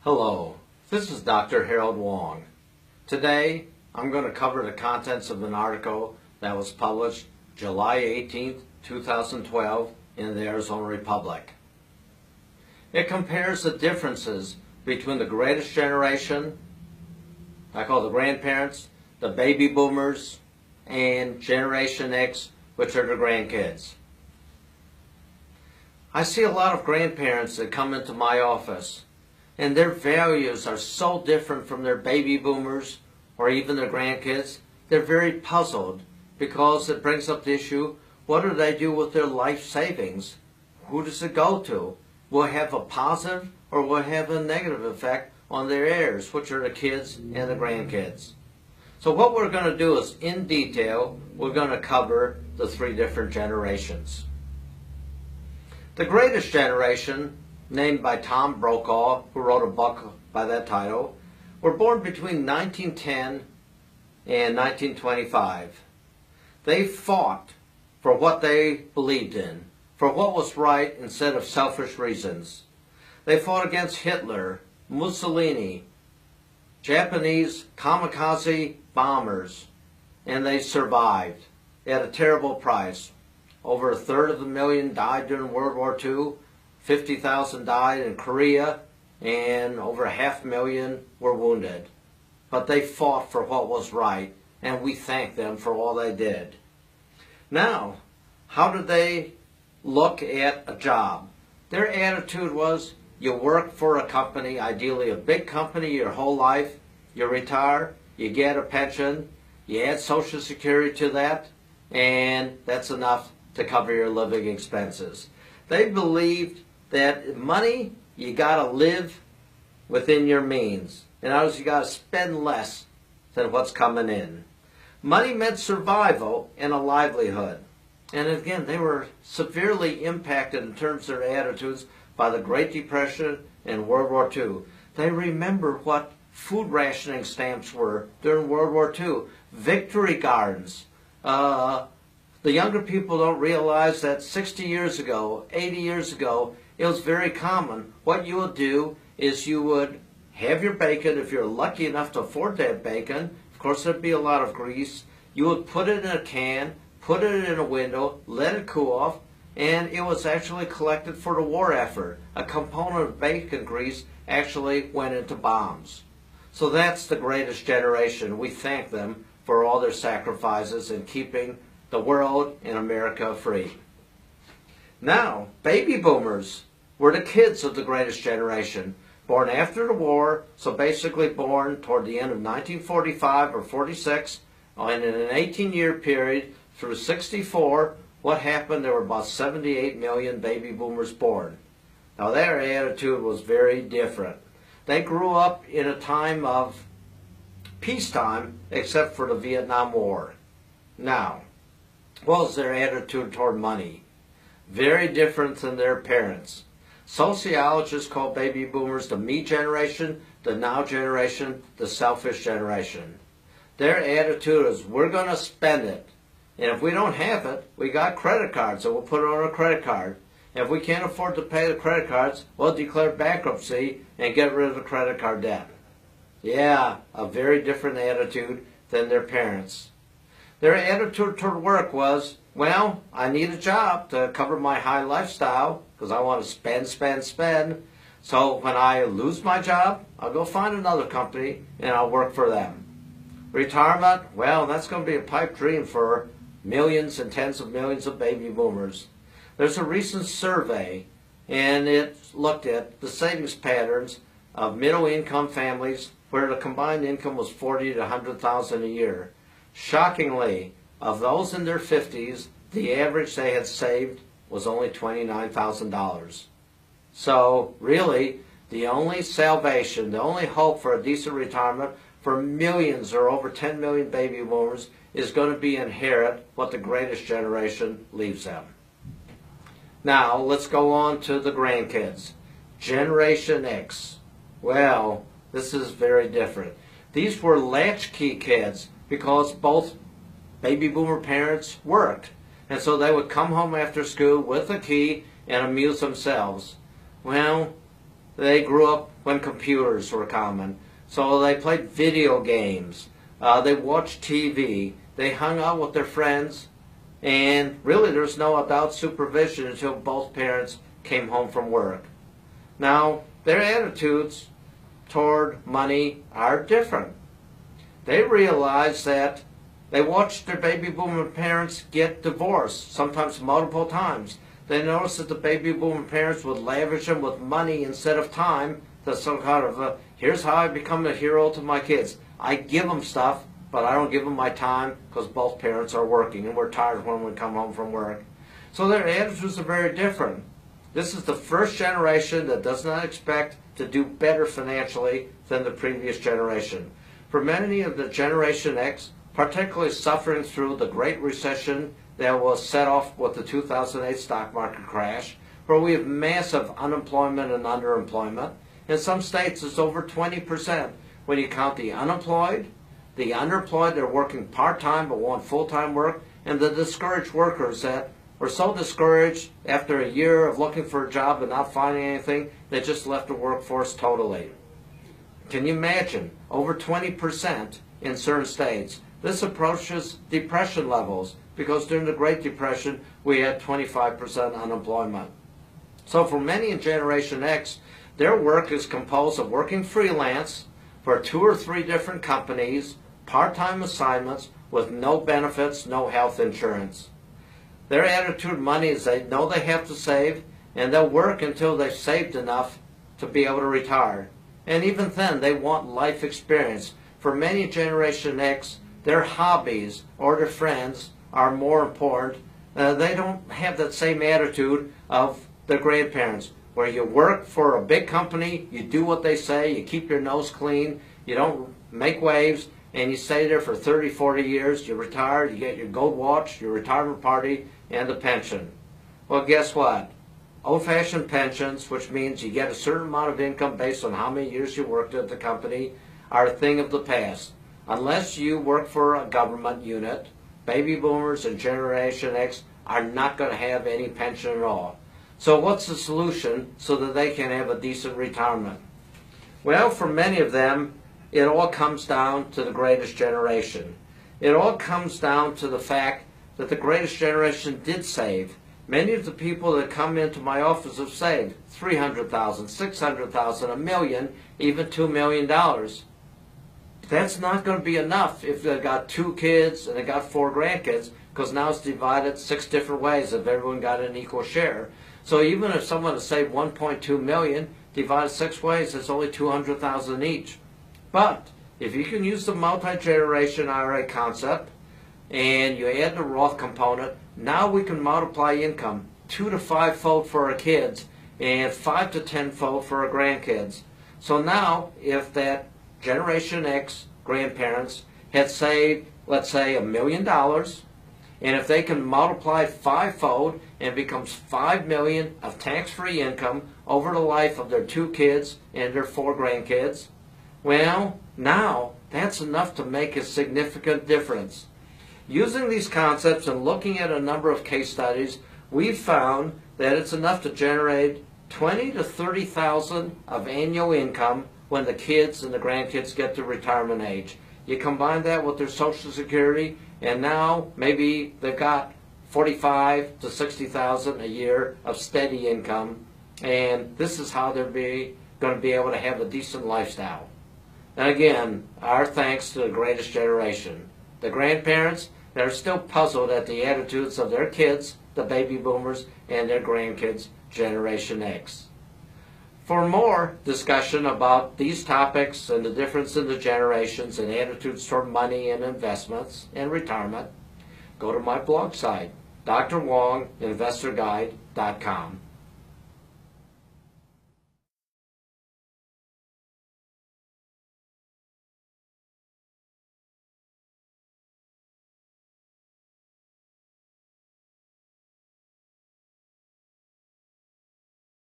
Hello, this is Dr. Harold Wong. Today, I'm going to cover the contents of an article that was published July 18, 2012 in the Arizona Republic. It compares the differences between the greatest generation, I call the grandparents, the baby boomers, and Generation X, which are the grandkids. I see a lot of grandparents that come into my office, and their values are so different from their baby boomers or even their grandkids. They're very puzzled because it brings up the issue, what do they do with their life savings? Who does it go to? Will it have a positive or will it have a negative effect on their heirs, which are the kids and the grandkids? So what we're going to do is, in detail, we're going to cover the three different generations. The greatest generation, named by Tom Brokaw, who wrote a book by that title, were born between 1910 and 1925. They fought for what they believed in, for what was right instead of selfish reasons. They fought against Hitler, Mussolini, Japanese kamikaze bombers, and they survived at a terrible price. Over 1/3 of a million died during World War II, 50,000 died in Korea, and over 500,000 were wounded. But they fought for what was right, and we thank them for all they did. Now, how did they look at a job? Their attitude was, you work for a company, ideally a big company, your whole life, you retire, you get a pension, you add Social Security to that, and that's enough to cover your living expenses. They believed that money, you gotta live within your means. In other words, you gotta spend less than what's coming in. Money meant survival and a livelihood. And again, they were severely impacted in terms of their attitudes by the Great Depression and World War II. They remember what food rationing stamps were during World War II, victory gardens. The younger people don't realize that 60 years ago, 80 years ago, it was very common. What you would do is you would have your bacon, if you're lucky enough to afford that bacon. Of course, there'd be a lot of grease. You would put it in a can, put it in a window, let it cool off, and it was actually collected for the war effort. A component of bacon grease actually went into bombs. So that's the greatest generation. We thank them for all their sacrifices in keeping the world and America free. Now, baby boomers were the kids of the greatest generation, born after the war, so basically born toward the end of 1945 or 46, and in an 18-year period through 64, what happened? There were about 78 million baby boomers born. Now, their attitude was very different. They grew up in a time of peacetime, except for the Vietnam War. Now, what was their attitude toward money? Very different than their parents. Sociologists call baby boomers the me generation, the now generation, the selfish generation. Their attitude is, we're going to spend it. And if we don't have it, we got credit cards, so we'll put it on a credit card. And if we can't afford to pay the credit cards, we'll declare bankruptcy and get rid of the credit card debt. Yeah, a very different attitude than their parents. Their attitude toward work was, well, I need a job to cover my high lifestyle because I want to spend, spend, spend. So when I lose my job, I'll go find another company and I'll work for them. Retirement, well, that's going to be a pipe dream for millions and tens of millions of baby boomers. There's a recent survey, and it looked at the savings patterns of middle-income families where the combined income was $40,000 to $100,000 a year. Shockingly, of those in their 50s, the average they had saved was only $29,000. So really, the only salvation, the only hope for a decent retirement for millions or over 10 million baby boomers is going to be inherit what the greatest generation leaves them. Now, let's go on to the grandkids. Generation X. Well, this is very different. These were latchkey kids because both baby boomer parents worked. And so they would come home after school with a key and amuse themselves. Well, they grew up when computers were common. So they played video games, they watched TV, they hung out with their friends, and really there's no adult supervision until both parents came home from work. Now, their attitudes toward money are different. They realize that they watched their baby boomer parents get divorced, sometimes multiple times. They noticed that the baby boomer parents would lavish them with money instead of time. That's some kind of here's how I become a hero to my kids. I give them stuff, but I don't give them my time because both parents are working and we're tired when we come home from work. So their attitudes are very different. This is the first generation that does not expect to do better financially than the previous generation. For many of the Generation X, particularly suffering through the Great Recession that was set off with the 2008 stock market crash, where we have massive unemployment and underemployment. In some states, it's over 20% when you count the unemployed, the underemployed that are working part-time but want full-time work, and the discouraged workers that are so discouraged after a year of looking for a job and not finding anything, they just left the workforce totally. Can you imagine? Over 20% in certain states. This approaches depression levels because during the Great Depression we had 25% unemployment. So for many in Generation X, their work is composed of working freelance for 2 or 3 different companies, part-time assignments with no benefits, no health insurance. Their attitude of money is they know they have to save, and they'll work until they've saved enough to be able to retire. And even then, they want life experience. For many Generation X, their hobbies or their friends are more important. They don't have that same attitude of their grandparents, where you work for a big company, you do what they say, you keep your nose clean, you don't make waves, and you stay there for 30, 40 years, you retire, you get your gold watch, your retirement party, and the pension. Well, guess what? Old-fashioned pensions, which means you get a certain amount of income based on how many years you worked at the company, are a thing of the past. Unless you work for a government unit, baby boomers and Generation X are not going to have any pension at all. So what's the solution so that they can have a decent retirement? Well, for many of them, it all comes down to the greatest generation. It all comes down to the fact that the greatest generation did save. Many of the people that come into my office have saved $300,000, $600,000, $1 million, even $2 million. That's not going to be enough if they've got 2 kids and they got 4 grandkids, because now it's divided 6 different ways if everyone got an equal share. So even if someone has saved $1.2 million, divided 6 ways, it's only $200,000 each. But if you can use the multi-generation IRA concept and you add the Roth component, now we can multiply income 2 to 5-fold for our kids and 5 to 10-fold for our grandkids. So now if that Generation X grandparents had saved, let's say, $1 million, and if they can multiply 5-fold and becomes $5 million of tax-free income over the life of their 2 kids and their 4 grandkids, well, now that's enough to make a significant difference. Using these concepts and looking at a number of case studies, we've found that it's enough to generate $20,000 to $30,000 of annual income when the kids and the grandkids get to retirement age. You combine that with their Social Security, and now maybe they've got $45,000 to $60,000 a year of steady income, and this is how they're going to be able to have a decent lifestyle. And again, our thanks to the greatest generation. The grandparents, they're still puzzled at the attitudes of their kids, the baby boomers, and their grandkids, Generation X. For more discussion about these topics and the difference in the generations and attitudes toward money and investments and retirement, go to my blog site, drwonginvestorguide.com.